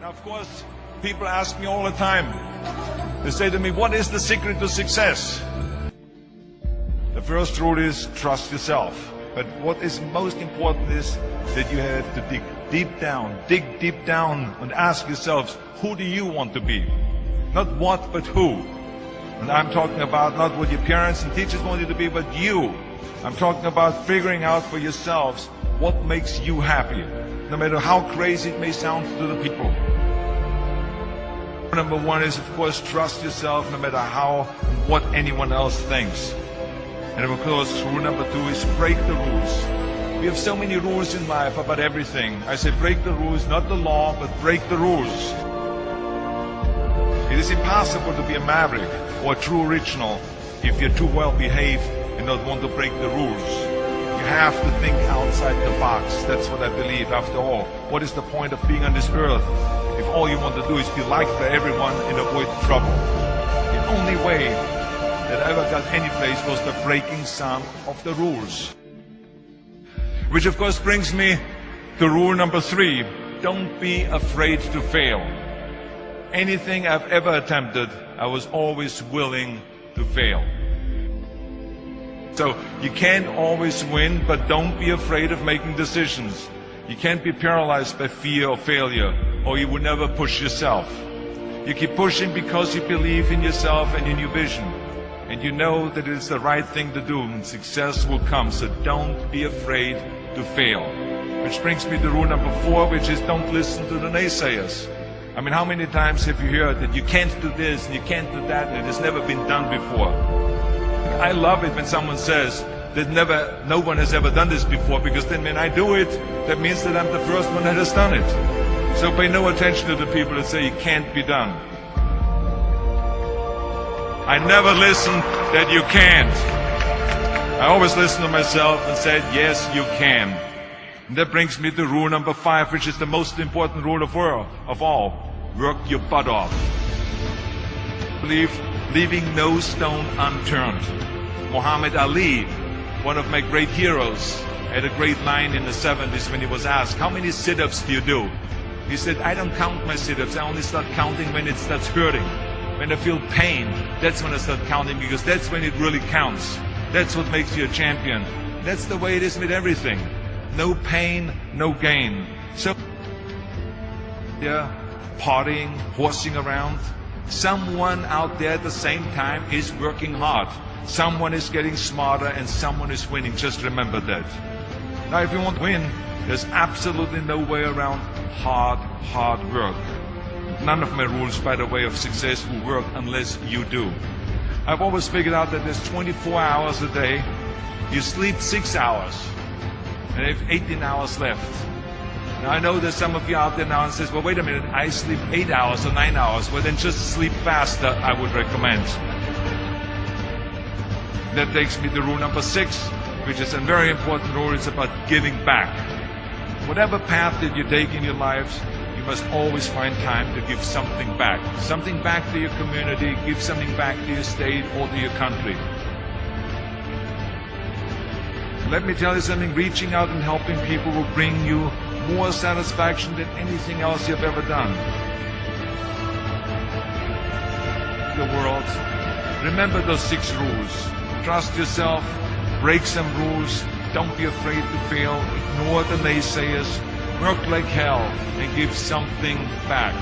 Now, of course, people ask me all the time, they say to me, what is the secret to success? The first rule is trust yourself. But what is most important is that you have to dig deep down and ask yourselves, who do you want to be? Not what, but who. And I'm talking about not what your parents and teachers want you to be, but you. I'm talking about figuring out for yourselves what makes you happy, no matter how crazy it may sound to the people. Number one is, of course, trust yourself no matter how and what anyone else thinks. And of course, rule number two is break the rules. We have so many rules in life about everything. I say break the rules, not the law, but break the rules. It is impossible to be a maverick or a true original if you're too well behaved and not want to break the rules. You have to think outside the box. That's what I believe. After all, what is the point of being on this earth if all you want to do is be liked by everyone and avoid trouble? The only way that I ever got any place was by breaking some of the rules. Which of course brings me to rule number three. Don't be afraid to fail. Anything I've ever attempted, I was always willing to fail. So you can't always win, but don't be afraid of making decisions. You can't be paralyzed by fear or failure, or you will never push yourself. You keep pushing because you believe in yourself and in your vision. And you know that it's the right thing to do, and success will come. So don't be afraid to fail. Which brings me to rule number four, which is don't listen to the naysayers. I mean, how many times have you heard that you can't do this and you can't do that and it has never been done before? I love it when someone says that no one has ever done this before, because then when I do it, that means that I'm the first one that has done it. So pay no attention to the people that say it can't be done. I never listen that you can't. I always listen to myself and said, yes, you can. And that brings me to rule number five, which is the most important rule of all. Work your butt off. Leaving no stone unturned. Muhammad Ali, one of my great heroes, had a great line in the 70s when he was asked, how many sit-ups do you do? He said, I don't count my sit-ups. I only start counting when it starts hurting. When I feel pain, that's when I start counting, because that's when it really counts. That's what makes you a champion. That's the way it is with everything. No pain, no gain. So, yeah, partying, horsing around. Someone out there at the same time is working hard. Someone is getting smarter and someone is winning. Just remember that. Now, if you want to win, there's absolutely no way around hard work. None of my rules, by the way, of success will work unless you do. I've always figured out that there's 24 hours a day. You sleep 6 hours, and you have 18 hours left. Now, I know there's some of you out there now and says, well, wait a minute, I sleep 8 hours or 9 hours. Well, then just sleep faster, I would recommend. That takes me to rule number 6, which is a very important rule. It's about giving back. Whatever path that you take in your lives, you must always find time to give something back. Something back to your community, give something back to your state or to your country. Let me tell you something, reaching out and helping people will bring you more satisfaction than anything else you've ever done. The world. Remember those 6 rules. Trust yourself, break some rules, don't be afraid to fail, ignore the naysayers, work like hell, and give something back.